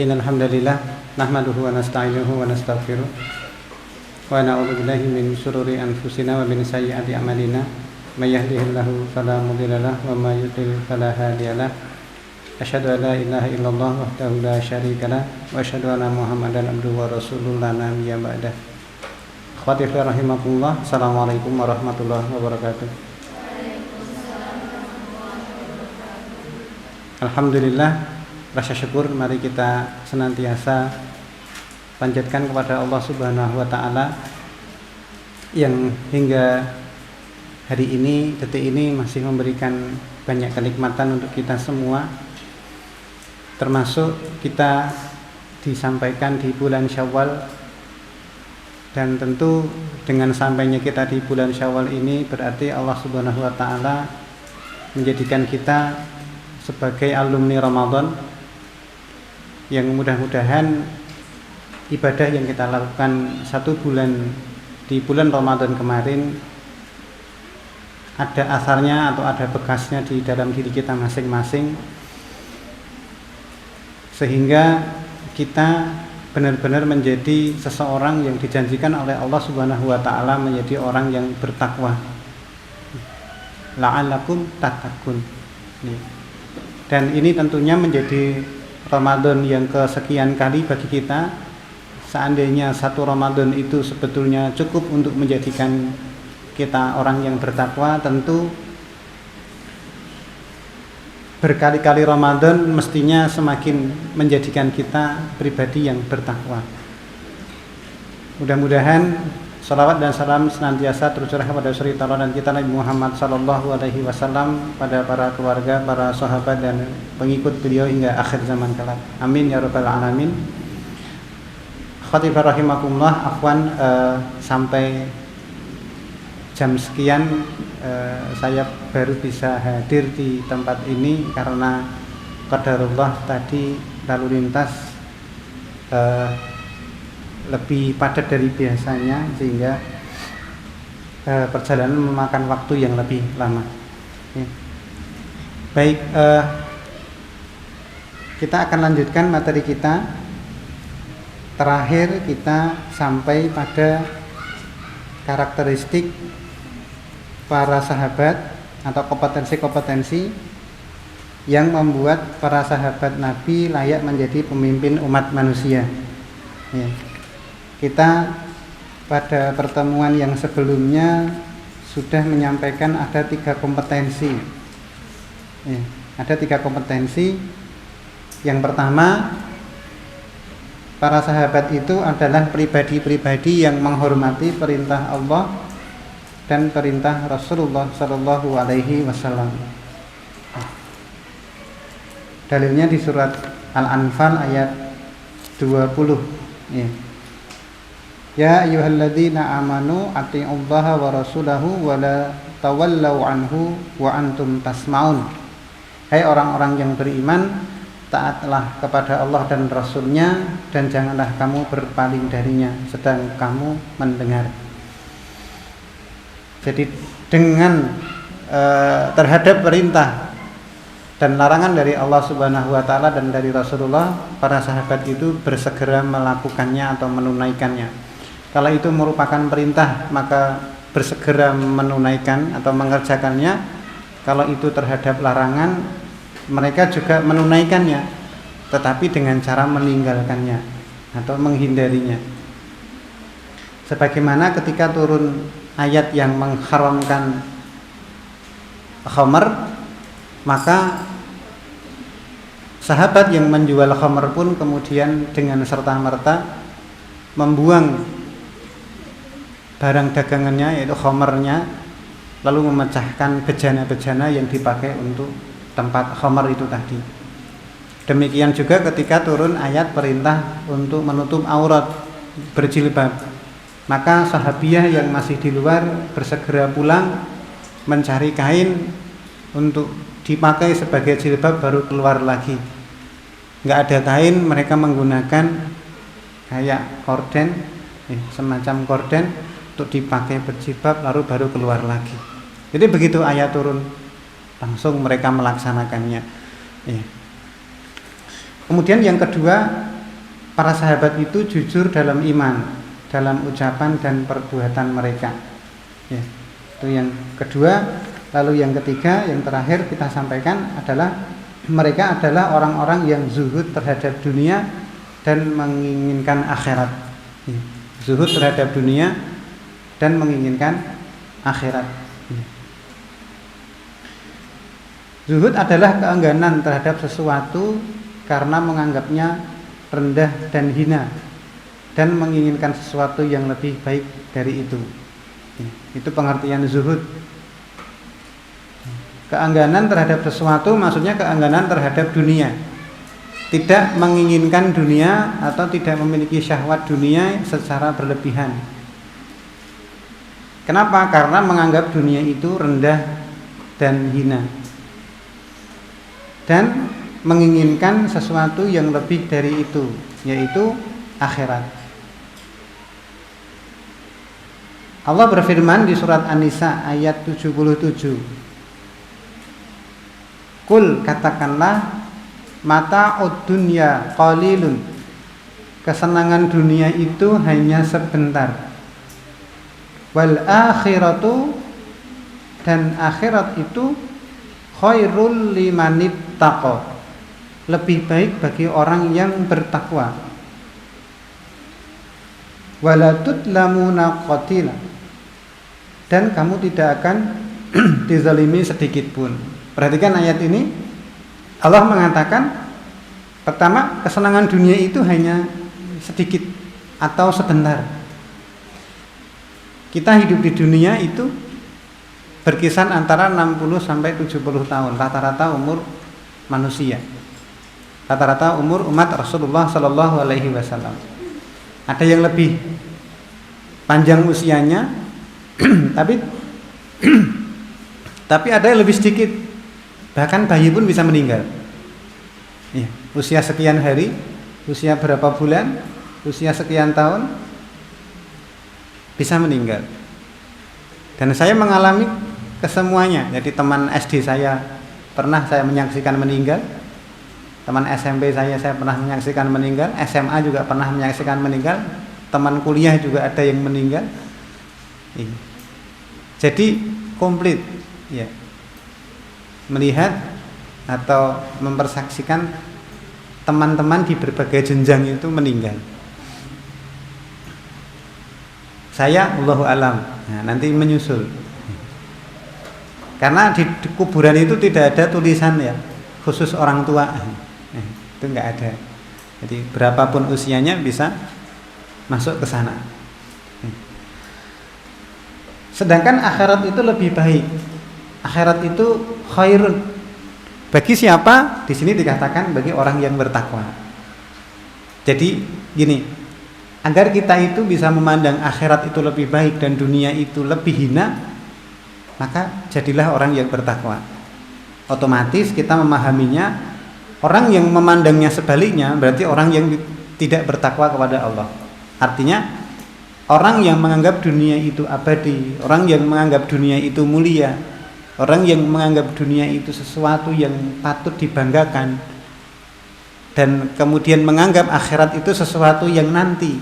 Innal hamdalillah nahmaduhu wa nasta'inuhu wa nastaghfiruh wa na'udzu billahi min shururi anfusina wa min sayyiati a'malina may yahdihillahu fala mudilla lahu wa may yudlil fala hadiyalah. Asyhadu an la ilaha illallah wahdahu la syarikalah wa asyhadu anna Muhammadan abduhu wa rasuluhu la nabiyya ba'dah. Akhwati fillah rahimakumullah. Assalamualaikum warahmatullahi wabarakatuh. Alhamdulillah, rasa syukur mari kita senantiasa panjatkan kepada Allah Subhanahu wa taala yang hingga hari ini, detik ini masih memberikan banyak kenikmatan untuk kita semua, termasuk kita disampaikan di bulan Syawal. Dan tentu dengan sampainya kita di bulan Syawal ini berarti Allah Subhanahu wa taala menjadikan kita sebagai alumni Ramadan yang mudah-mudahan ibadah yang kita lakukan 1 bulan di bulan Ramadan kemarin ada asarnya atau ada bekasnya di dalam diri kita masing-masing, sehingga kita benar-benar menjadi seseorang yang dijanjikan oleh Allah Subhanahu wa taala menjadi orang yang bertakwa. La'allakum tattaqun. Dan ini tentunya menjadi Ramadan yang kesekian kali bagi kita. Seandainya 1 Ramadan itu sebetulnya cukup untuk menjadikan kita orang yang bertakwa, tentu berkali-kali Ramadan mestinya semakin menjadikan kita pribadi yang bertakwa. Mudah-mudahan salawat dan salam senantiasa tercurah kepada suri tauladan kita Nabi Muhammad sallallahu alaihi wasallam, pada para keluarga, para sahabat dan pengikut beliau hingga akhir zaman kelak. Amin ya rabbal alamin. Khatibah rahimakumullah, afwan, sampai jam sekian saya baru bisa hadir di tempat ini karena qadarullah tadi lalu lintas lebih padat dari biasanya, sehingga perjalanan memakan waktu yang lebih lama. Baik, kita akan lanjutkan materi kita. Terakhir kita sampai pada karakteristik para sahabat atau kompetensi-kompetensi yang membuat para sahabat Nabi layak menjadi pemimpin umat manusia. Kita pada pertemuan yang sebelumnya sudah menyampaikan ada 3 kompetensi. Ada 3 kompetensi. Yang pertama, para sahabat itu adalah pribadi-pribadi yang menghormati perintah Allah dan perintah Rasulullah Sallallahu Alaihi Wasallam. Dalilnya di surat Al-Anfal ayat 20. Ya ayyuhalladzina amanu atiiullaha wa rasulahu wa la tawallau anhu wa antum tasma'un. Hai orang-orang yang beriman, taatlah kepada Allah dan Rasulnya dan janganlah kamu berpaling darinya sedang kamu mendengar. Jadi dengan terhadap perintah dan larangan dari Allah Subhanahu wa taala dan dari Rasulullah, para sahabat itu bersegera melakukannya atau menunaikannya. Kalau itu merupakan perintah, maka bersegera menunaikan atau mengerjakannya. Kalau itu terhadap larangan, mereka juga menunaikannya, tetapi dengan cara meninggalkannya atau menghindarinya. Sebagaimana ketika turun ayat yang mengharamkan khamar, maka sahabat yang menjual khamar pun kemudian dengan serta-merta membuang barang dagangannya, yaitu khamarnya, lalu memecahkan bejana-bejana yang dipakai untuk tempat khamar itu tadi. Demikian juga ketika turun ayat perintah untuk menutup aurat, berjilbab, maka sahabiah yang masih di luar bersegera pulang mencari kain untuk dipakai sebagai jilbab, baru keluar lagi. Nggak ada kain, mereka menggunakan kayak korden, semacam korden untuk dipakai berjilbab, lalu baru keluar lagi. Jadi begitu ayat turun, langsung mereka melaksanakannya. Kemudian yang kedua, para sahabat itu jujur dalam iman, dalam ucapan dan perbuatan mereka. Ya, itu yang kedua. Lalu yang ketiga, yang terakhir kita sampaikan adalah mereka adalah orang-orang yang zuhud terhadap dunia dan menginginkan akhirat. Ya, zuhud terhadap dunia dan menginginkan akhirat. Ya. Zuhud adalah keengganan terhadap sesuatu karena menganggapnya rendah dan hina dan menginginkan sesuatu yang lebih baik dari itu. Itu pengertian zuhud. Keengganan terhadap sesuatu maksudnya keengganan terhadap dunia. Tidak menginginkan dunia atau tidak memiliki syahwat dunia secara berlebihan. Kenapa? Karena menganggap dunia itu rendah dan hina. Dan menginginkan sesuatu yang lebih dari itu, yaitu akhirat. Allah berfirman di surat An-Nisa ayat 77. Kul, katakanlah, mata'ud dunya qalilun. Kesenangan dunia itu hanya sebentar. Wal akhiratu, dan akhirat itu khairul limanittaqa, lebih baik bagi orang yang bertakwa. Wala tudlamuna qatila, dan kamu tidak akan dizalimi sedikit pun. Perhatikan ayat ini. Allah mengatakan, pertama, kesenangan dunia itu hanya sedikit atau sebentar. Kita hidup di dunia itu berkisar antara 60 sampai 70 tahun rata-rata umur manusia. Rata-rata umur umat Rasulullah Sallallahu Alaihi Wasallam. Ada yang lebih panjang usianya, tapi ada yang lebih sedikit. Bahkan bayi pun bisa meninggal. Ya, usia sekian hari, usia berapa bulan, usia sekian tahun bisa meninggal. Dan saya mengalami kesemuanya. Jadi teman SD saya pernah saya menyaksikan meninggal. Teman SMP saya pernah menyaksikan meninggal. SMA juga pernah menyaksikan meninggal. Teman kuliah juga ada yang meninggal. Ya. Jadi komplit, ya. Melihat atau mempersaksikan teman-teman di berbagai jenjang itu meninggal. Saya Allahu alam, nah, nanti menyusul. Karena di kuburan itu tidak ada tulisan ya khusus orang tua, itu nggak ada. Jadi berapapun usianya bisa masuk ke sana. Sedangkan akhirat itu lebih baik. Akhirat itu khairun. Bagi siapa? Di sini dikatakan bagi orang yang bertakwa. Jadi gini, agar kita itu bisa memandang akhirat itu lebih baik dan dunia itu lebih hina, maka jadilah orang yang bertakwa. Otomatis kita memahaminya, orang yang memandangnya sebaliknya berarti orang yang tidak bertakwa kepada Allah. Artinya orang yang menganggap dunia itu abadi, orang yang menganggap dunia itu mulia, orang yang menganggap dunia itu sesuatu yang patut dibanggakan, dan kemudian menganggap akhirat itu sesuatu yang nanti,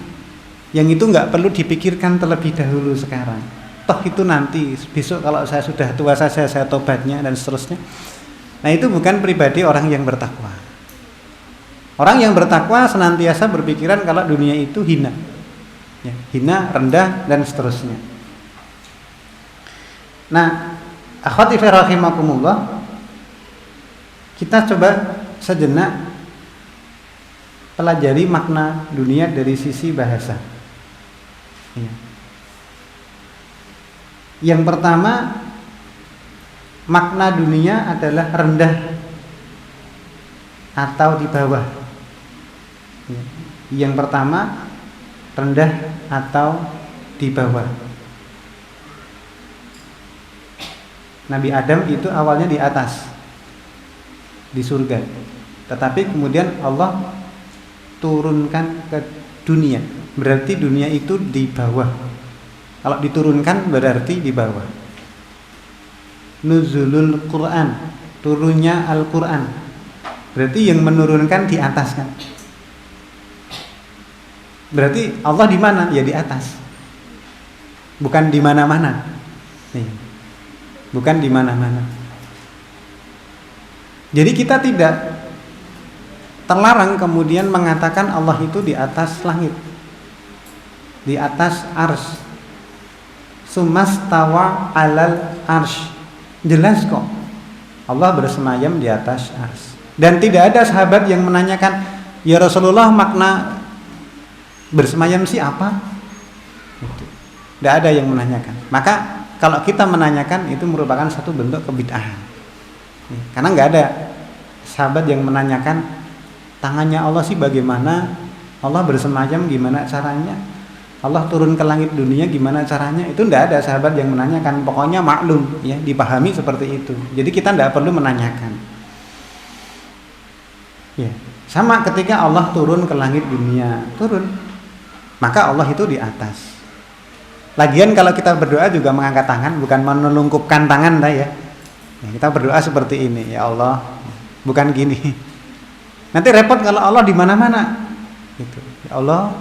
yang itu nggak perlu dipikirkan terlebih dahulu sekarang. Toh itu nanti, besok kalau saya sudah tua saja saya tobatnya dan seterusnya. Nah, itu bukan pribadi orang yang bertakwa. Orang yang bertakwa senantiasa berpikiran kalau dunia itu hina, ya, hina, rendah dan seterusnya. Nah, akhwati rahimakumullah, kita coba sejenak pelajari makna dunia dari sisi bahasa. Ya. Yang pertama, makna dunia adalah rendah atau di bawah. Ya. Yang pertama, rendah atau di bawah. Nabi Adam itu awalnya di atas, di surga, tetapi kemudian Allah turunkan ke dunia, berarti dunia itu di bawah. Kalau diturunkan berarti di bawah. Nuzulul Quran, turunnya Al-Quran, berarti yang menurunkan di atas kan. Berarti Allah di mana? Ya di atas. Bukan di mana-mana. Nih. Bukan di mana-mana. Jadi kita tidak terlarang kemudian mengatakan Allah itu di atas langit, di atas ars. Sumastawa alal arsh. Jelas kok Allah bersemayam di atas ars. Dan tidak ada sahabat yang menanyakan, ya Rasulullah, makna bersemayam sih apa? Tidak ada yang menanyakan. Maka kalau kita menanyakan itu merupakan satu bentuk kebid'ahan. Karena nggak ada sahabat yang menanyakan tangannya Allah sih bagaimana, Allah bersemayam gimana caranya, Allah turun ke langit dunia gimana caranya. Itu nggak ada sahabat yang menanyakan. Pokoknya maklum, ya, dipahami seperti itu. Jadi kita nggak perlu menanyakan. Ya, sama ketika Allah turun ke langit dunia, turun, maka Allah itu di atas. Lagian kalau kita berdoa juga mengangkat tangan, bukan menelungkupkan tangan, ya. Kita berdoa seperti ini, ya Allah, bukan gini. Nanti repot kalau Allah di mana-mana. Gitu. Ya Allah,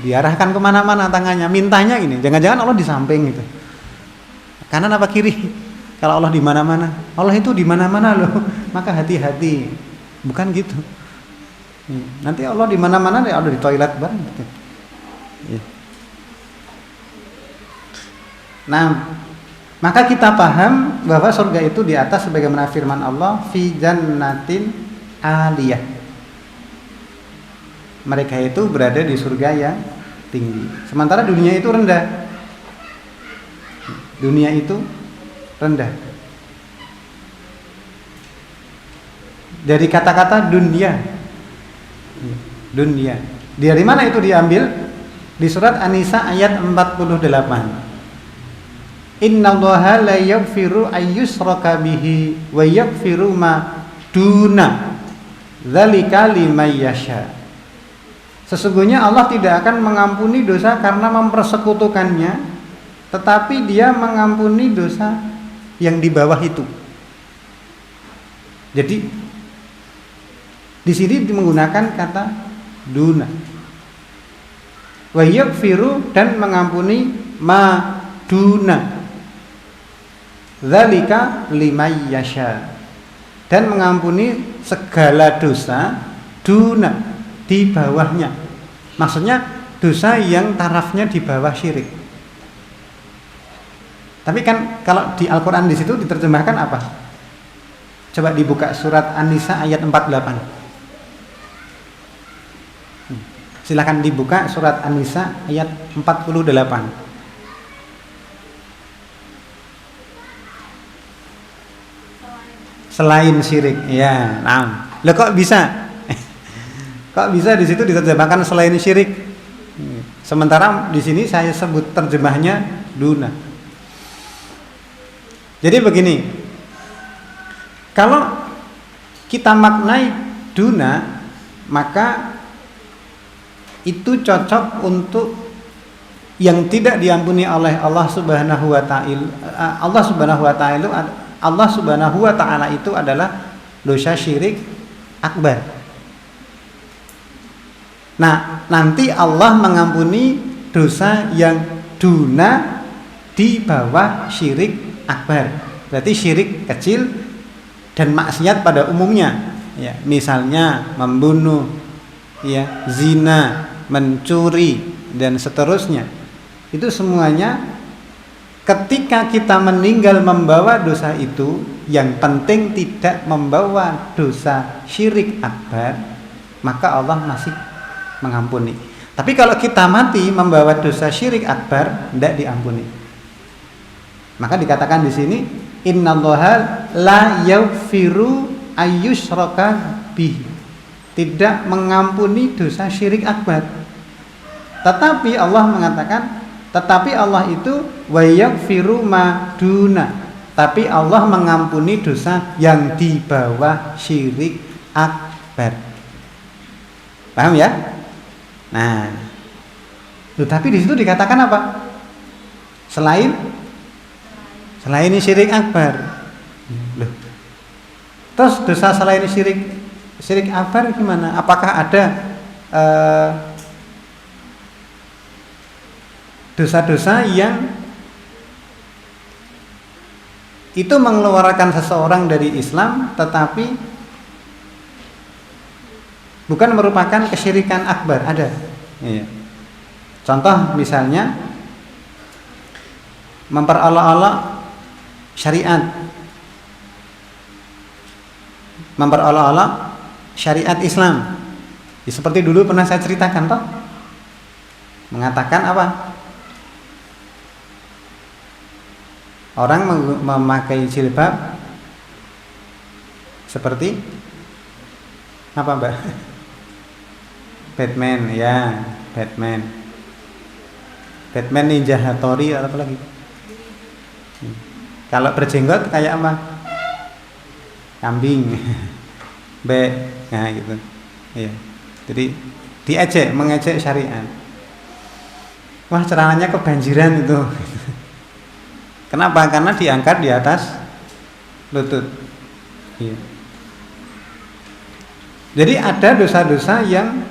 diarahkan kemana-mana tangannya, mintanya ini. Jangan-jangan Allah di samping gitu, kanan apa kiri? Kalau Allah di mana-mana, Allah itu di mana-mana loh. Maka hati-hati, bukan gitu. Nanti Allah di mana-mana, ya Allah di toilet bareng. Gitu. Ya. Nah, maka kita paham bahwa surga itu di atas sebagaimana firman Allah, fi jannatin aliyah. Mereka itu berada di surga yang tinggi. Sementara dunia itu rendah. Dunia itu rendah. Dari kata-kata dunia. Dunia. Dari mana itu diambil? Di surat An-Nisa ayat 48. Innallaha la yaghfiru ayyushraka bihi wa yaghfiru ma duna dzalika liman yasha. Sesungguhnya Allah tidak akan mengampuni dosa karena mempersekutukannya, tetapi Dia mengampuni dosa yang di bawah itu. Jadi di sini menggunakan kata duna. Wa yaghfiru, dan mengampuni ma duna dzalika liman yasha, dan mengampuni segala dosa duna, di bawahnya. Maksudnya dosa yang tarafnya di bawah syirik. Tapi kan kalau di Al-Qur'an di situ diterjemahkan apa? Coba dibuka surat An-Nisa ayat 48. Silakan dibuka surat An-Nisa ayat 48. Selain syirik, ya. Nah, lo kok bisa? Kok bisa di situ diterjemahkan selain syirik? Sementara di sini saya sebut terjemahnya duna. Jadi begini, kalau kita maknai duna, maka itu cocok untuk yang tidak diampuni oleh Allah Subhanahu wa Ta'ala. Allah Subhanahu wa Ta'ala itu adalah dosa syirik akbar. Nah, nanti Allah mengampuni dosa yang duna, di bawah syirik akbar. Berarti syirik kecil dan maksiat pada umumnya, ya, misalnya membunuh, ya, zina, mencuri, dan seterusnya. Itu semuanya ketika kita meninggal membawa dosa itu, yang penting tidak membawa dosa syirik akbar, maka Allah masih mengampuni. Tapi kalau kita mati membawa dosa syirik akbar, tidak diampuni. Maka dikatakan di sini, innallaha la yaghfiru ayyushraka bihi, tidak mengampuni dosa syirik akbar. Tetapi Allah mengatakan, tetapi Allah itu wa yaghfiru ma duna, tapi Allah mengampuni dosa yang di bawah syirik akbar. Paham ya? Nah, tapi di situ dikatakan apa? Selain syirik akbar. Loh. Terus dosa selain syirik akbar gimana? Apakah ada eh, dosa-dosa yang itu mengeluarkan seseorang dari Islam tetapi bukan merupakan kesyirikan akbar. Ada. Iya. Contoh misalnya memperolok-olok syariat, memperolok-olok syariat Islam. Ya, seperti dulu pernah saya ceritakan toh, mengatakan apa? Orang memakai jilbab seperti apa, Mbak? Batman, ya, Batman. Batman Ninja Hattori atau apa lagi? Kalau berjenggot kayak apa? Kambing. Nah gitu. Iya. Jadi diejek, mengejek syariat. Wah, celananya kebanjiran itu. Kenapa? Karena diangkat di atas lutut. Iya. Jadi ada dosa-dosa yang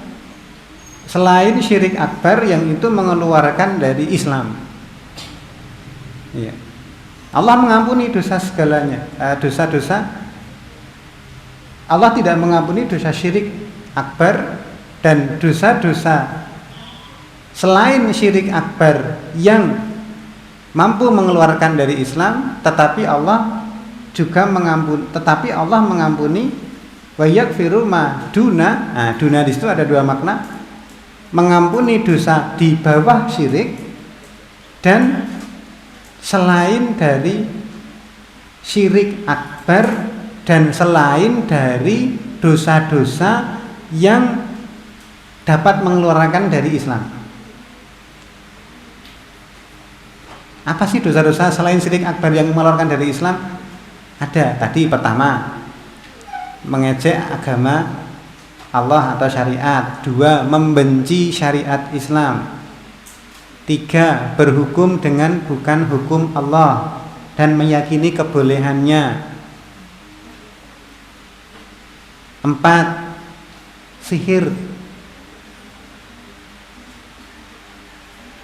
selain syirik akbar yang itu mengeluarkan dari Islam. Iya. Allah mengampuni dosa segalanya, dosa-dosa. Allah tidak mengampuni dosa syirik akbar dan dosa-dosa selain syirik akbar yang mampu mengeluarkan dari Islam, tetapi Allah juga mengampuni wa yaghfiru ma duna. Nah, duna di situ ada dua makna. Mengampuni dosa di bawah syirik dan selain dari syirik akbar dan selain dari dosa-dosa yang dapat mengeluarkan dari Islam. Apa sih dosa-dosa selain syirik akbar yang mengeluarkan dari Islam? Ada. Tadi pertama, mengejek agama Allah atau syariat. Dua, membenci syariat Islam. Tiga, berhukum dengan bukan hukum Allah dan meyakini kebolehannya. Empat, sihir.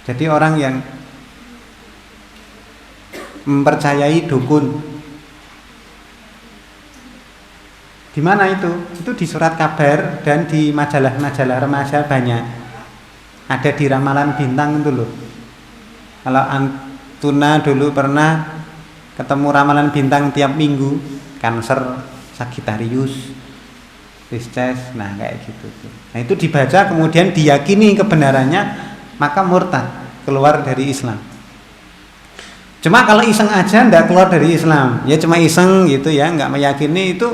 Jadi orang yang mempercayai dukun. Di mana itu? Itu di surat kabar dan di majalah-majalah remaja banyak. Ada di ramalan bintang itu loh. Kalau Antuna dulu pernah ketemu ramalan bintang tiap minggu, Cancer, Sagittarius, Pisces, nah kayak gitu. Nah itu dibaca kemudian diyakini kebenarannya, maka murtad, keluar dari Islam. Cuma kalau iseng aja ndak keluar dari Islam, ya cuma iseng gitu ya, nggak meyakini, itu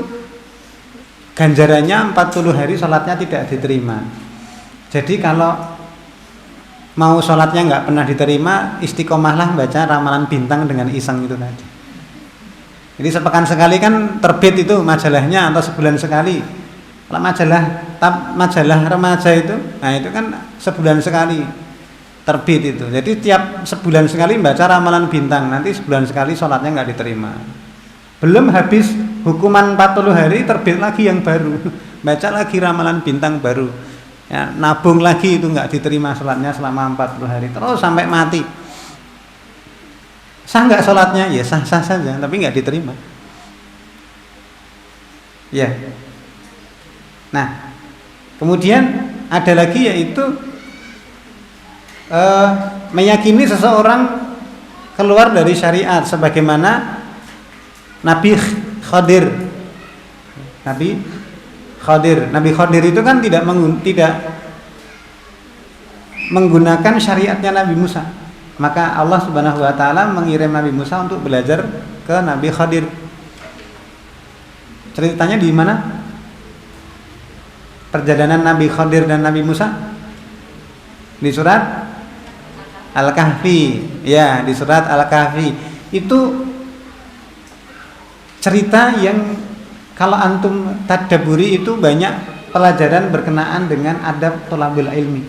ganjarannya 40 hari sholatnya tidak diterima. Jadi kalau mau sholatnya nggak pernah diterima, istiqomahlah baca ramalan bintang dengan iseng itu tadi. Jadi sepekan sekali kan terbit itu majalahnya, atau sebulan sekali. Kalau majalah remaja itu, nah itu kan sebulan sekali terbit itu. Jadi tiap sebulan sekali baca ramalan bintang, nanti sebulan sekali sholatnya nggak diterima. Belum habis hukuman 40 hari terbit lagi yang baru, baca lagi ramalan bintang baru, ya, nabung lagi itu nggak diterima sholatnya selama 40 hari terus sampai mati. Sah nggak sholatnya? Ya sah-sah saja, tapi nggak diterima. Ya. Nah, kemudian ada lagi yaitu meyakini seseorang keluar dari syariat, sebagaimana Nabi Khadir. Nabi Khadir itu kan tidak menggunakan syariatnya Nabi Musa. Maka Allah Subhanahu wa taala mengirim Nabi Musa untuk belajar ke Nabi Khadir. Ceritanya di mana? Perjalanan Nabi Khadir dan Nabi Musa di surat Al-Kahfi. Ya, di surat Al-Kahfi. Itu cerita yang kalau antum tadabburi itu banyak pelajaran berkenaan dengan adab thalabul ilmi.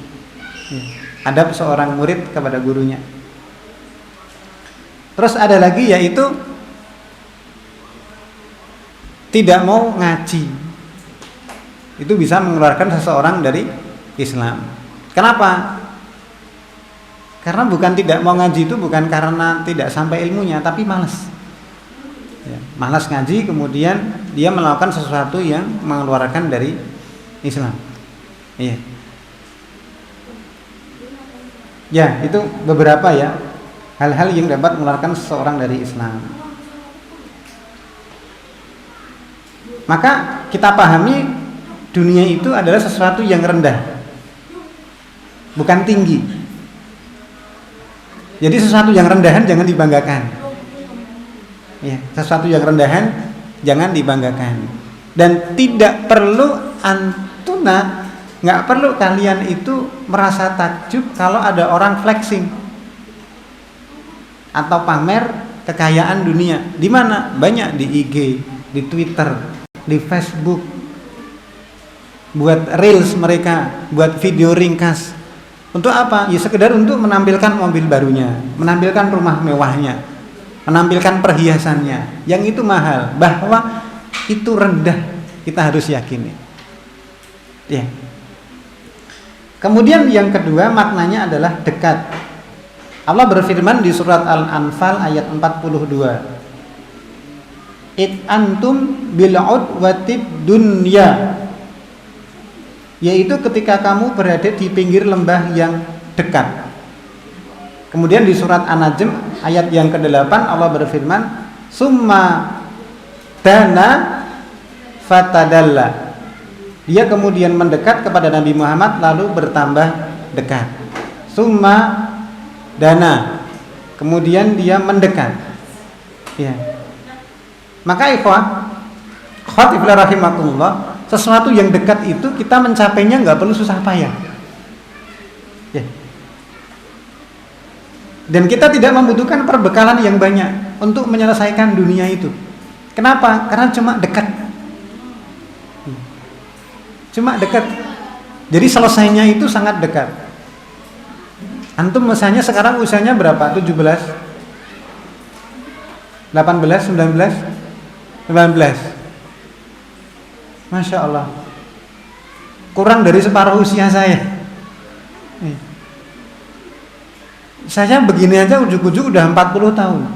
Adab seorang murid kepada gurunya. Terus ada lagi yaitu tidak mau ngaji. Itu bisa mengeluarkan seseorang dari Islam. Kenapa? Karena bukan tidak mau ngaji itu bukan karena tidak sampai ilmunya, tapi malas. Ya, malas ngaji, kemudian dia melakukan sesuatu yang mengeluarkan dari Islam. Iya. Ya, itu beberapa ya hal-hal yang dapat mengeluarkan seseorang dari Islam. Maka kita pahami dunia itu adalah sesuatu yang rendah, bukan tinggi. Jadi sesuatu yang rendahan jangan dibanggakan. Ya, sesuatu yang rendahan jangan dibanggakan. Dan tidak perlu antuna, nggak perlu kalian itu merasa takjub kalau ada orang flexing atau pamer kekayaan dunia. Di mana? Banyak di IG, di Twitter, di Facebook. Buat reels mereka, buat video ringkas. Untuk apa? Ya sekedar untuk menampilkan mobil barunya, menampilkan rumah mewahnya, menampilkan perhiasannya. Yang itu mahal, bahwa itu rendah, kita harus yakini. Ya. Kemudian yang kedua maknanya adalah dekat. Allah berfirman di surat Al-Anfal ayat 42. Id antum bil udwatid dunya, yaitu ketika kamu berada di pinggir lembah yang dekat. Kemudian di surat An-Najm ayat yang ke-8 Allah berfirman, summa dana fatadalla. Dia kemudian mendekat kepada Nabi Muhammad lalu bertambah dekat. Summa dana, kemudian dia mendekat. Ya. Maka ikhwah, khatifillah rahimakumullah, sesuatu yang dekat itu kita mencapainya nggak perlu susah payah. Ya. Dan kita tidak membutuhkan perbekalan yang banyak untuk menyelesaikan dunia itu. Kenapa? Karena cuma dekat. Cuma dekat. Jadi selesainya itu sangat dekat. Antum misalnya sekarang usianya berapa? 17? 18? 19? 19. Masya Allah, kurang dari separuh usia saya. Saya begini aja ujuk-ujuk udah 40 tahun.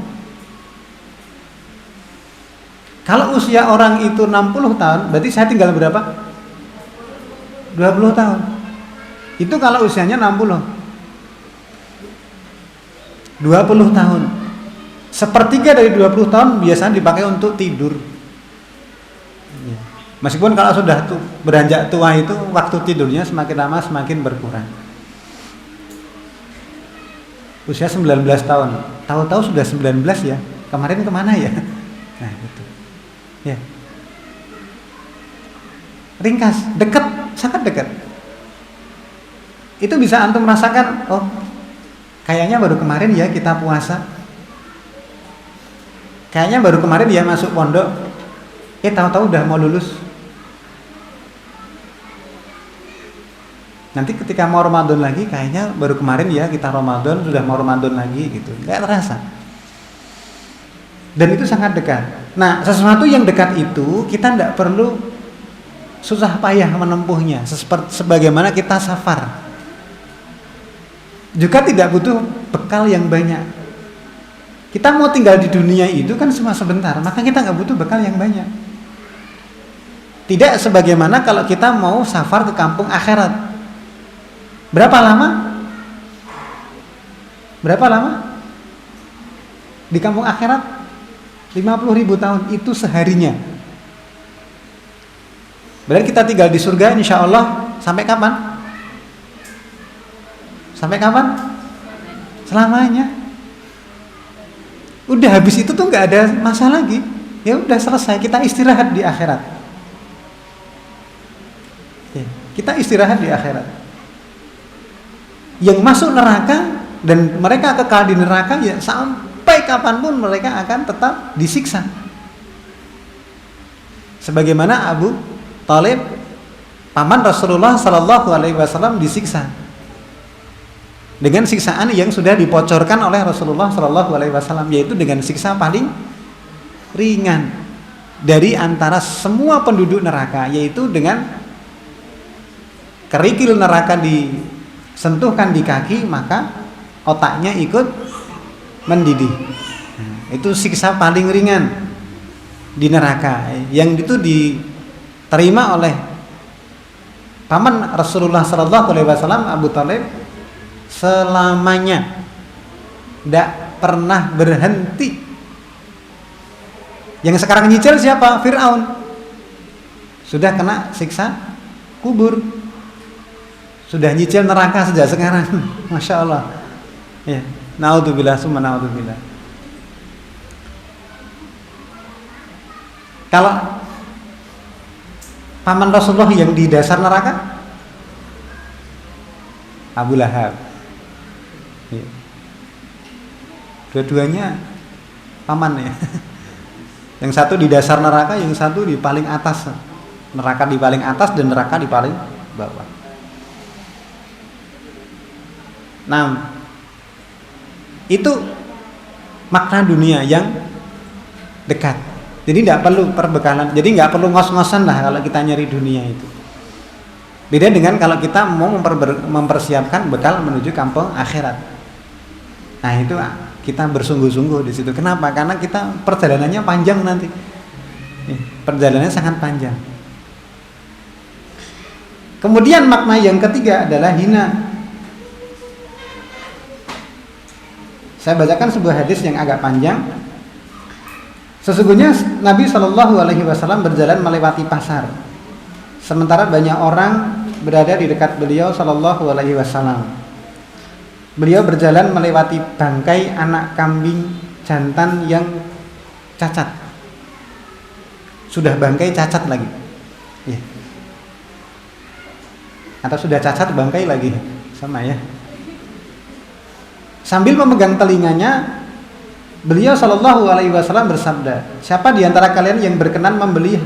Kalau usia orang itu 60 tahun, berarti saya tinggal berapa? 20 tahun. Itu kalau usianya 60. 20 tahun. Sepertiga dari 20 tahun biasanya dipakai untuk tidur. Meskipun kalau sudah beranjak tua itu waktu tidurnya semakin lama semakin berkurang. Usia 19 tahun, tahu-tahu sudah 19 ya. Kemarin kemana ya? Nah gitu. Ya. Ringkas, dekat, sangat dekat. Itu bisa antum merasakan, oh kayaknya baru kemarin ya kita puasa. Kayaknya baru kemarin ya masuk pondok. Tahu-tahu udah mau lulus. Nanti ketika mau Ramadan lagi, kayaknya baru kemarin ya kita Ramadan, sudah mau Ramadan lagi gitu. Nggak terasa. Dan itu sangat dekat. Nah, sesuatu yang dekat itu kita tidak perlu susah payah menempuhnya. Sebagaimana kita safar. Juga tidak butuh bekal yang banyak. Kita mau tinggal di dunia itu kan cuma sebentar, maka kita nggak butuh bekal yang banyak. Tidak sebagaimana kalau kita mau safar ke kampung akhirat. Berapa lama? Berapa lama? Di kampung akhirat 50.000 tahun, itu seharinya. Berarti kita tinggal di surga insya Allah sampai kapan? Sampai kapan? Selamanya. Udah habis itu tuh nggak ada masa lagi. Ya udah selesai, kita istirahat di akhirat. Ya, kita istirahat di akhirat. Yang masuk neraka dan mereka kekal di neraka ya sampai kapanpun mereka akan tetap disiksa. Sebagaimana Abu Thalib, paman Rasulullah Sallallahu Alaihi Wasallam, disiksa dengan siksaan yang sudah dipocorkan oleh Rasulullah Sallallahu Alaihi Wasallam, yaitu dengan siksa paling ringan dari antara semua penduduk neraka, yaitu dengan kerikil neraka disentuhkan di kaki, maka otaknya ikut mendidih. Itu siksa paling ringan di neraka, yang itu diterima oleh paman Rasulullah SAW, Abu Thalib, selamanya, tidak pernah berhenti. Yang sekarang nyicil siapa? Fir'aun, sudah kena siksa kubur, sudah nyicil neraka sejak sekarang. Masya Allah. Ya, naudzubillah summa naudzubillah. Kalau paman Rasulullah yang di dasar neraka, Abu Lahab. Ya. Dua-duanya paman ya. Yang satu di dasar neraka, yang satu di paling atas. Neraka di paling atas dan neraka di paling bawah. Nah, itu makna dunia yang dekat. Jadi tidak perlu perbekalan, jadi nggak perlu ngos-ngosan lah kalau kita nyari dunia itu. Beda dengan kalau kita mau mempersiapkan bekal menuju kampung akhirat. Nah itu kita bersungguh-sungguh di situ. Kenapa? Karena kita perjalanannya panjang nanti. Perjalanannya sangat panjang. Kemudian makna yang ketiga adalah hina. Saya bacakan sebuah hadis yang agak panjang. Sesungguhnya Nabi SAW berjalan melewati pasar, sementara banyak orang berada di dekat beliau SAW. Beliau berjalan melewati bangkai anak kambing jantan yang cacat. Sudah bangkai cacat lagi, ya. Atau sudah cacat bangkai lagi, sama ya. Sambil memegang telinganya, beliau SAW bersabda, siapa di antara kalian yang berkenan membeli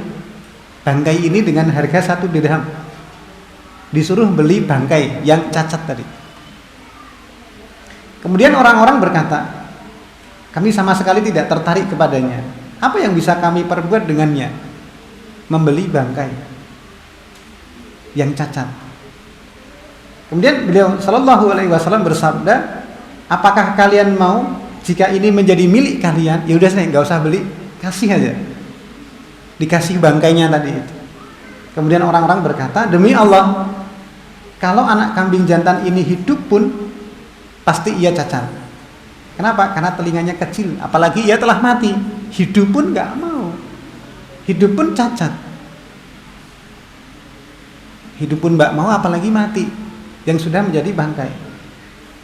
bangkai ini dengan harga 1 dirham? Disuruh beli bangkai yang cacat tadi. Kemudian orang-orang berkata, kami sama sekali tidak tertarik kepadanya. Apa yang bisa kami perbuat dengannya? Membeli bangkai yang cacat. Kemudian beliau SAW bersabda, apakah kalian mau jika ini menjadi milik kalian? Ya udah, saya nggak usah beli, kasih aja. Dikasih bangkainya tadi itu. Kemudian orang-orang berkata, demi Allah, kalau anak kambing jantan ini hidup pun pasti ia cacat. Kenapa? Karena telinganya kecil. Apalagi ia telah mati, hidup pun nggak mau. Hidup pun cacat. Hidup pun nggak mau, apalagi mati yang sudah menjadi bangkai.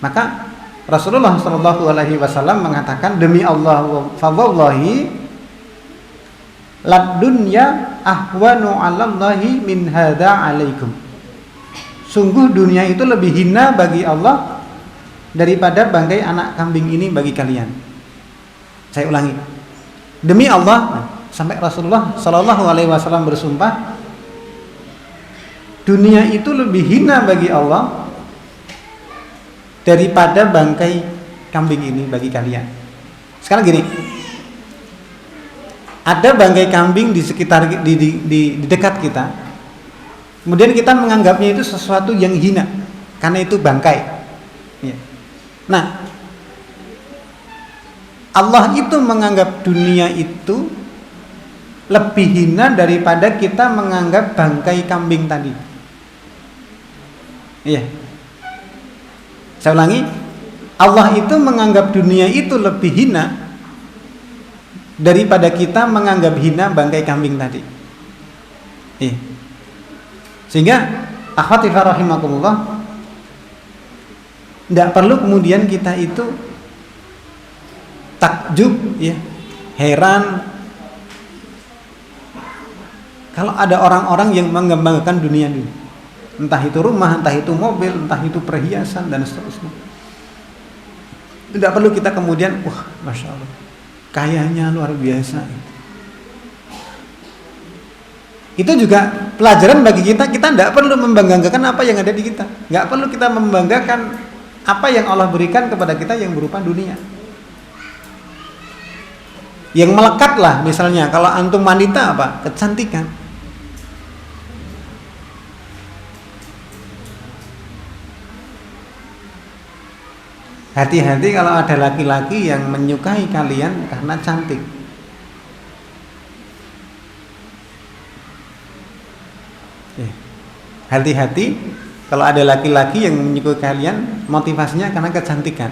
Maka Rasulullah SAW mengatakan, demi Allah, fawallahi lad dunya ahwanu 'alallahi min hadza 'alaikum. Sungguh dunia itu lebih hina bagi Allah daripada bangkai anak kambing ini bagi kalian. Saya ulangi, demi Allah, sampai Rasulullah SAW bersumpah, dunia itu lebih hina bagi Allah daripada bangkai kambing ini bagi kalian. Sekarang gini, ada bangkai kambing di sekitar di dekat kita, kemudian kita menganggapnya itu sesuatu yang hina karena itu bangkai. Ya. Nah, Allah itu menganggap dunia itu lebih hina daripada kita menganggap bangkai kambing tadi. Iya. Saya ulangi, Allah itu menganggap dunia itu lebih hina daripada kita menganggap hina bangkai kambing tadi. Iya. Sehingga akhwati rahimakumullah, tidak perlu kemudian kita itu takjub, ya, heran kalau ada orang-orang yang mengembangkan dunia ini, entah itu rumah, entah itu mobil, entah itu perhiasan dan seterusnya. Tidak perlu kita kemudian, wah, masya Allah, kayanya luar biasa. Itu juga pelajaran bagi kita. Kita tidak perlu membanggakan apa yang ada di kita. Tidak perlu kita membanggakan apa yang Allah berikan kepada kita yang berupa dunia. Yang melekat lah, misalnya kalau antum wanita apa? Kecantikan. Hati-hati kalau ada laki-laki yang menyukai kalian karena cantik. Hati-hati kalau ada laki-laki yang menyukai kalian motivasinya karena kecantikan.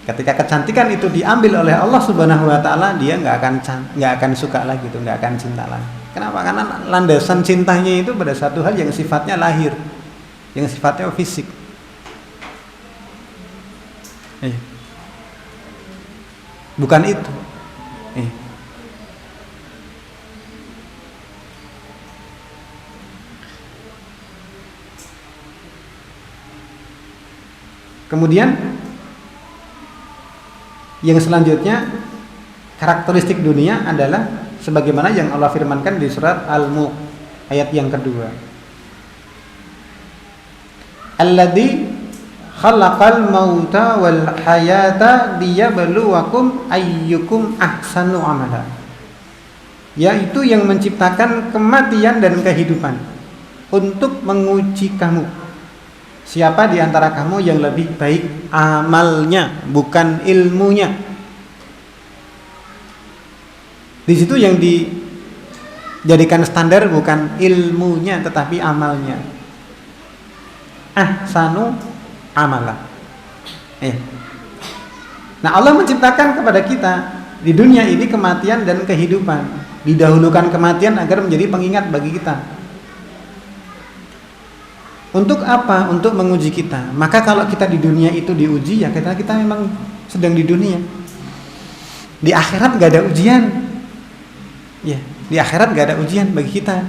Ketika kecantikan itu diambil oleh Allah Subhanahu wa taala, dia nggak akan suka lagi, itu nggak akan cinta lagi. Kenapa? Karena landasan cintanya itu pada satu hal yang sifatnya lahir, yang sifatnya fisik. Bukan itu. Kemudian yang selanjutnya, karakteristik dunia adalah sebagaimana yang Allah firmankan di surat Al-Mulk ayat yang kedua. Alladzi khalaqal mauta wal hayata liyabluwakum ayyukum ahsanu amala. Yaitu yang menciptakan kematian dan kehidupan untuk menguji kamu. Siapa di antara kamu yang lebih baik amalnya, bukan ilmunya. Di situ yang dijadikan standar bukan ilmunya tetapi amalnya. Ahsanu amala. Nah, Allah menciptakan kepada kita di dunia ini kematian dan kehidupan. Didahulukan kematian agar menjadi pengingat bagi kita. Untuk apa? Untuk menguji kita. Maka kalau kita di dunia itu diuji, ya kita memang sedang di dunia. Di akhirat gak ada ujian. Ya, di akhirat gak ada ujian bagi kita.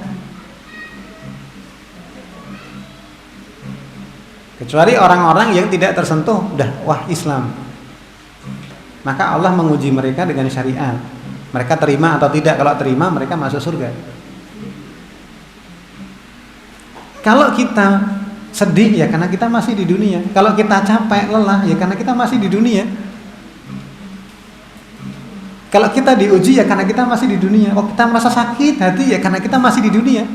Kecuali orang-orang yang tidak tersentuh dakwah Islam. Maka Allah menguji mereka dengan syariat. Mereka terima atau tidak. Kalau terima, mereka masuk surga. Kalau kita sedih, ya karena kita masih di dunia. Kalau kita capek, lelah, ya karena kita masih di dunia. Kalau kita diuji, ya karena kita masih di dunia. Kalau kita merasa sakit hati, ya karena kita masih di dunia.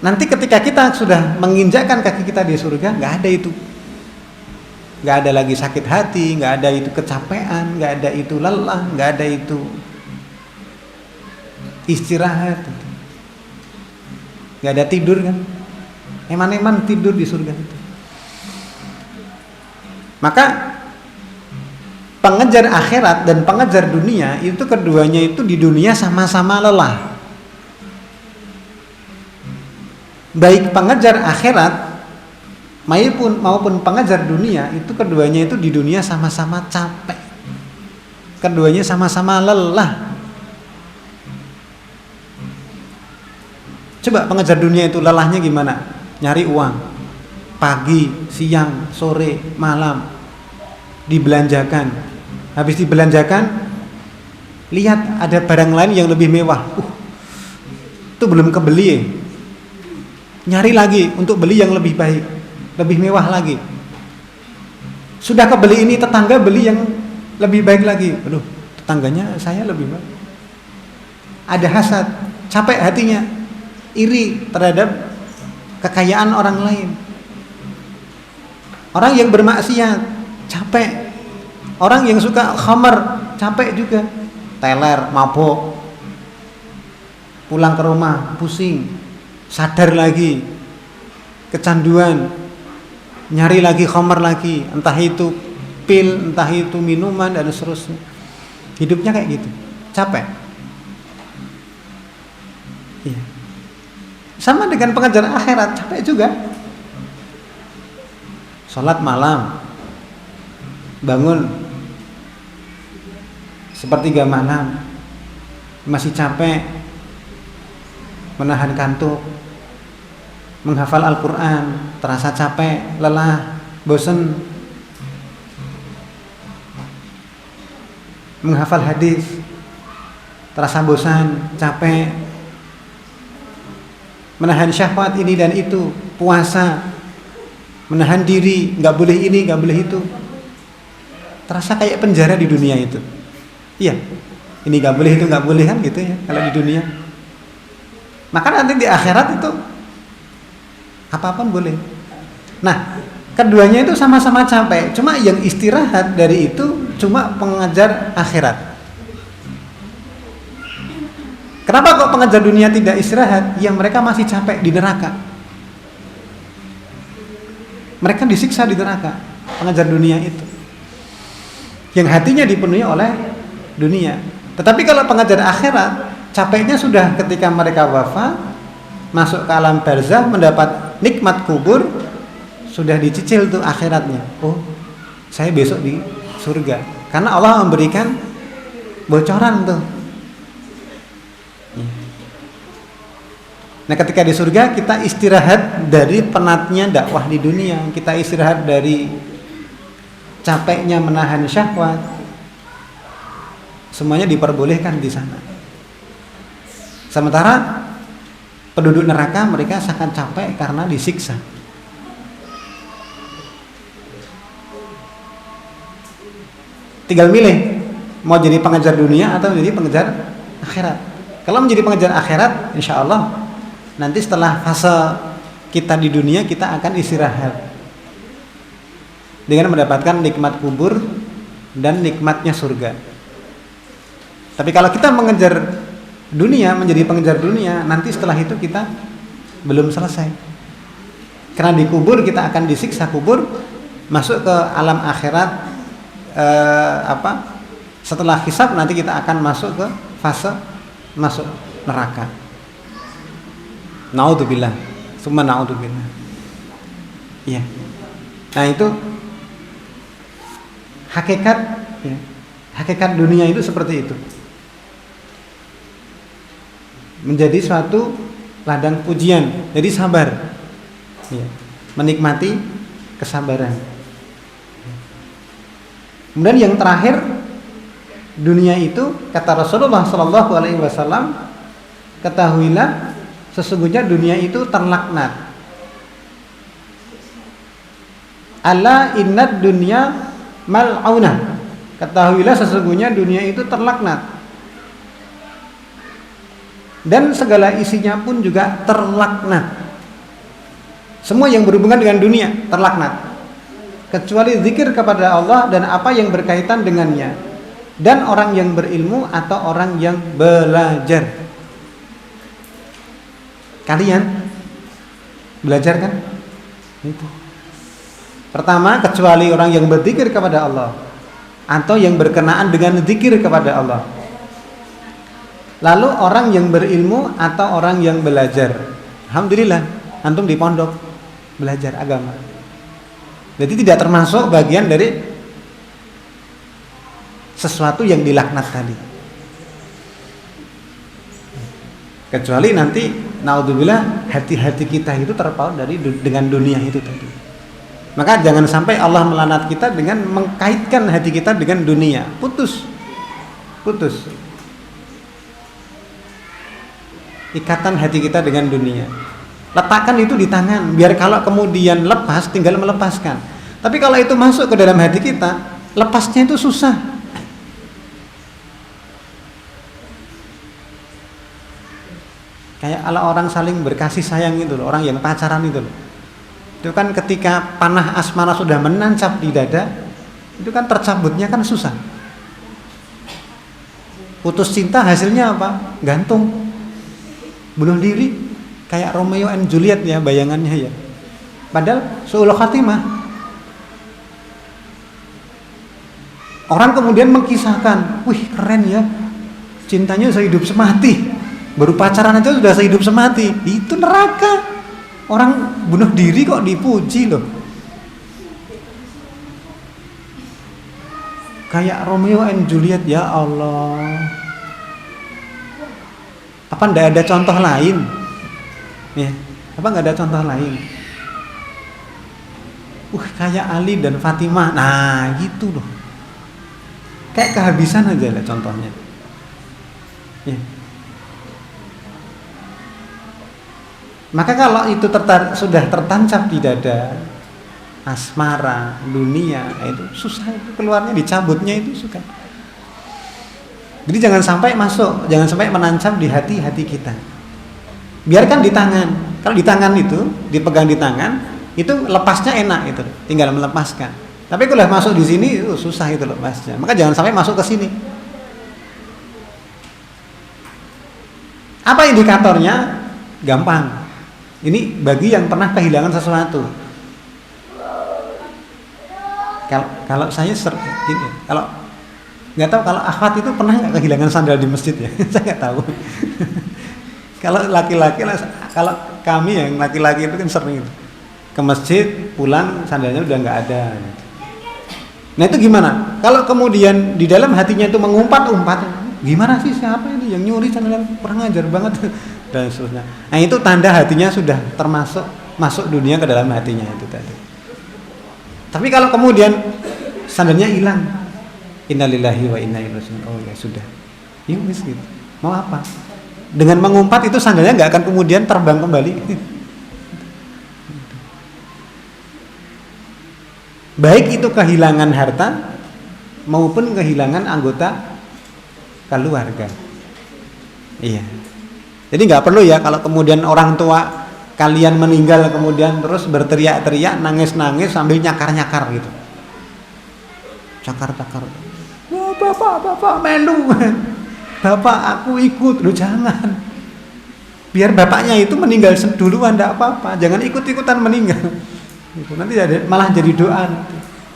Nanti ketika kita sudah menginjakkan kaki kita di surga, nggak ada itu. Nggak ada lagi sakit hati, nggak ada itu kecapean, nggak ada itu lelah, nggak ada itu istirahat. Gak ada tidur kan? Eman-eman tidur di surga itu. Maka pengejar akhirat dan pengejar dunia itu keduanya itu di dunia sama-sama lelah. Baik pengejar akhirat maupun pengejar dunia itu keduanya itu di dunia sama-sama capek. Keduanya sama-sama lelah. Coba pengejar dunia itu lelahnya gimana? Nyari uang. Pagi, siang, sore, malam. Dibelanjakan. Habis dibelanjakan, lihat ada barang lain yang lebih mewah. Itu belum kebeli ya. Nyari lagi untuk beli yang lebih baik, lebih mewah lagi. Sudah kebeli ini, tetangga beli yang lebih baik lagi. Aduh, tetangganya saya lebih baik. Ada hasad, capek hatinya. Iri terhadap kekayaan orang lain. Orang yang bermaksiat capek. Orang yang suka khamar capek juga. Teler, mabok. Pulang ke rumah pusing. Sadar lagi. Kecanduan. Nyari lagi khamar lagi. Entah itu pil, entah itu minuman dan seterusnya. Hidupnya kayak gitu. Capek. Iya. Sama dengan pengejar akhirat, capek juga. Sholat malam, bangun sepertiga malam, masih capek, menahan kantuk, menghafal Al-Quran, terasa capek, lelah, bosan, menghafal hadis, terasa bosan, capek, menahan syahwat ini dan itu, puasa, menahan diri, nggak boleh ini, nggak boleh itu, terasa kayak penjara di dunia itu. Iya, ini nggak boleh itu nggak boleh kan gitu ya kalau di dunia. Maka nanti di akhirat itu apapun boleh. Nah, keduanya itu sama-sama capek. Cuma yang istirahat dari itu cuma pengejar akhirat. Kenapa kok pengejar dunia tidak istirahat? Ya mereka masih capek di neraka. Mereka disiksa di neraka, pengejar dunia itu. Yang hatinya dipenuhi oleh dunia. Tetapi kalau pengejar akhirat, capeknya sudah ketika mereka wafat, masuk ke alam barzakh, mendapat nikmat kubur, sudah dicicil tuh akhiratnya. Oh, saya besok di surga. Karena Allah memberikan bocoran tuh. Nah, ketika di surga kita istirahat dari penatnya dakwah di dunia, kita istirahat dari capeknya menahan syahwat. Semuanya diperbolehkan di sana. Sementara penduduk neraka mereka sangat capek karena disiksa. Tinggal milih mau jadi pengejar dunia atau jadi pengejar akhirat. Kalau menjadi pengejar akhirat, insya Allah nanti setelah fase kita di dunia kita akan istirahat dengan mendapatkan nikmat kubur dan nikmatnya surga. Tapi kalau kita mengejar dunia, menjadi pengejar dunia, nanti setelah itu kita belum selesai. Karena di kubur kita akan disiksa kubur, masuk ke alam akhirat. Setelah hisab nanti kita akan masuk ke fase masuk neraka. Naudzubillah, summa naudzubillah. Iya. Nah itu hakikat, ya. Hakikat dunia itu seperti itu. Menjadi suatu ladang pujian. Jadi sabar, ya. Menikmati kesabaran. Kemudian yang terakhir, dunia itu kata Rasulullah Shallallahu Alaihi Wasallam, ketahuilah sesungguhnya dunia itu terlaknat. Ala innad dunya mal'unah. Ketahuilah sesungguhnya dunia itu terlaknat. Dan segala isinya pun juga terlaknat. Semua yang berhubungan dengan dunia terlaknat. Kecuali zikir kepada Allah dan apa yang berkaitan dengannya. Dan orang yang berilmu atau orang yang belajar. Kalian belajar kan? Itu. Pertama, kecuali orang yang berzikir kepada Allah atau yang berkenaan dengan zikir kepada Allah. Lalu orang yang berilmu atau orang yang belajar. Alhamdulillah, antum di pondok belajar agama. Jadi tidak termasuk bagian dari sesuatu yang dilaknat tadi. Kecuali nanti naudzubillah hati-hati kita itu terpaut dengan dunia itu tadi. Maka jangan sampai Allah melaknat kita dengan mengkaitkan hati kita dengan dunia. Putus. Ikatan hati kita dengan dunia. Letakkan itu di tangan, biar kalau kemudian lepas tinggal melepaskan. Tapi kalau itu masuk ke dalam hati kita, lepasnya itu susah. Kayak ala orang saling berkasih sayang itu loh, orang yang pacaran itu loh. Itu kan ketika panah asmara sudah menancap di dada, itu kan tercabutnya kan susah. Putus cinta hasilnya apa? Gantung, bunuh diri, kayak Romeo and Juliet ya bayangannya ya. Padahal su'ul khatimah. Orang kemudian mengkisahkan, wih keren ya, cintanya sehidup semati. Baru pacaran aja sudah sehidup semati. Itu neraka. Orang bunuh diri kok dipuji loh. Kayak Romeo and Juliet, ya Allah. Apa ndak ada contoh lain? Ya, apa nggak ada contoh lain? Kayak Ali dan Fatimah. Nah, gitu loh. Kayak kehabisan aja lah contohnya. Ya. Maka kalau itu sudah tertancap di dada, asmara, dunia, itu susah, itu keluarnya, dicabutnya itu suka. Jadi jangan sampai masuk, jangan sampai menancap di hati-hati kita. Biarkan di tangan. Kalau di tangan itu dipegang di tangan, itu lepasnya enak itu, tinggal melepaskan. Tapi kalau masuk di sini susah itu lepasnya. Maka jangan sampai masuk ke sini. Apa indikatornya? Gampang. Ini bagi yang pernah kehilangan sesuatu. Kalau saya gini, kalau nggak tahu kalau akhwat itu pernah nggak kehilangan sandal di masjid ya? Saya nggak tahu. Kalau laki-laki, kalau kami yang laki-laki itu kan sering ke masjid, pulang sandalnya udah nggak ada. Nah itu gimana? Kalau kemudian di dalam hatinya itu mengumpat-umpat, gimana sih siapa ini yang nyuri sandal, kurang ajar banget dan seterusnya. Nah itu tanda hatinya sudah termasuk masuk dunia ke dalam hatinya itu tadi. Tapi kalau kemudian sandalnya hilang, innalillahi wa inna ilaihi raji'un. Oh ya sudah, ya wis gitu. Mau apa? Dengan mengumpat itu sandalnya nggak akan kemudian terbang kembali. Baik itu kehilangan harta maupun kehilangan anggota keluarga. Iya. Jadi nggak perlu ya kalau kemudian orang tua kalian meninggal kemudian terus berteriak-teriak, nangis-nangis sambil nyakar-nyakar gitu. Cakar-cakar. Wah, bapak melu. Bapak aku ikut, lu jangan. Biar bapaknya itu meninggal duluan, enggak apa-apa. Jangan ikut-ikutan meninggal. Nanti malah jadi doa.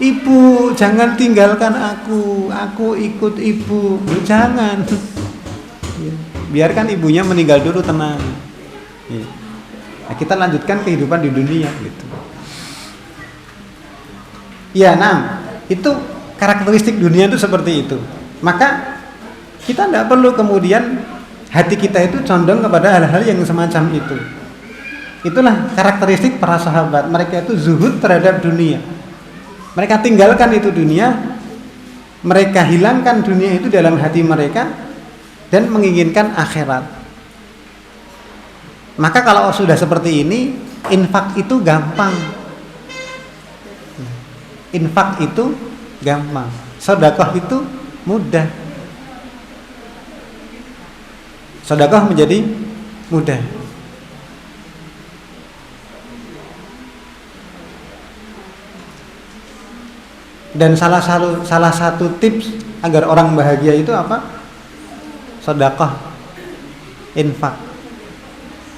Ibu, jangan tinggalkan aku ikut ibu. Lu jangan. Biarkan ibunya meninggal dulu, tenang. Nah, kita lanjutkan kehidupan di dunia gitu. Ya, nah, itu karakteristik dunia itu seperti itu. Maka kita tidak perlu kemudian hati kita itu condong kepada hal-hal yang semacam itu. Itulah karakteristik para sahabat. Mereka itu zuhud terhadap dunia. Mereka tinggalkan itu dunia, mereka hilangkan dunia itu dalam hati mereka dan menginginkan akhirat. Maka kalau sudah seperti ini, infak itu gampang. Infak itu gampang. Sedekah itu mudah. Sedekah menjadi mudah. Dan salah satu tips agar orang bahagia itu apa? Sedekah, infak.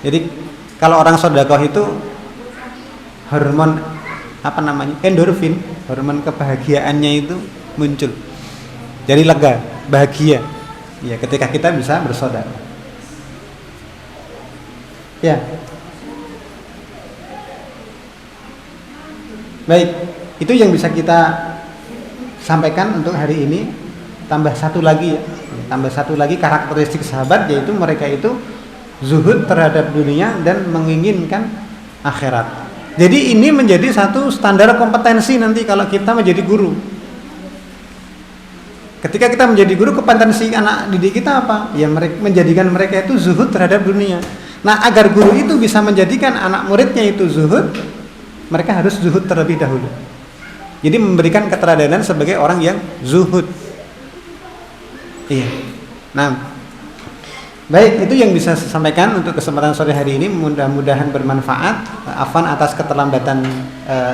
Jadi kalau orang sedekah itu hormon apa namanya? Endorfin, hormon kebahagiaannya itu muncul. Jadi lega, bahagia. Ya, ketika kita bisa bersedekah. Ya. Baik, itu yang bisa kita sampaikan untuk hari ini. Tambah satu lagi ya. Tambah satu lagi karakteristik sahabat, yaitu mereka itu zuhud terhadap dunia dan menginginkan akhirat. Jadi ini menjadi satu standar kompetensi nanti kalau kita menjadi guru. Ketika kita menjadi guru, kompetensi anak didik kita apa? Ya menjadikan mereka itu zuhud terhadap dunia. Nah, agar guru itu bisa menjadikan anak muridnya itu zuhud, mereka harus zuhud terlebih dahulu. Jadi memberikan keteladanan sebagai orang yang zuhud. Iya. Nah, baik, itu yang bisa saya sampaikan untuk kesempatan sore hari ini. Mudah-mudahan bermanfaat. Afwan atas keterlambatan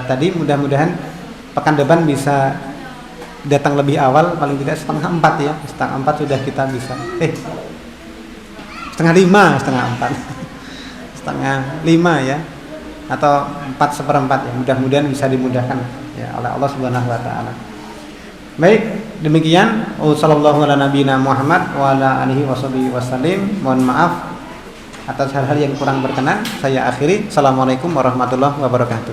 tadi. Mudah-mudahan pekan depan bisa datang lebih awal, paling tidak 3:30 ya. 3:30 sudah kita bisa. 4:30, 4:30 ya. Atau 4:15 ya. Mudah-mudahan bisa dimudahkan ya oleh Allah Subhanahu wa taala. Baik, demikian sallallahu ala nabiyina Muhammad wa ala alihi washabihi wasallim. Mohon maaf atas hal-hal yang kurang berkenan. Saya akhiri. Assalamualaikum warahmatullahi wabarakatuh.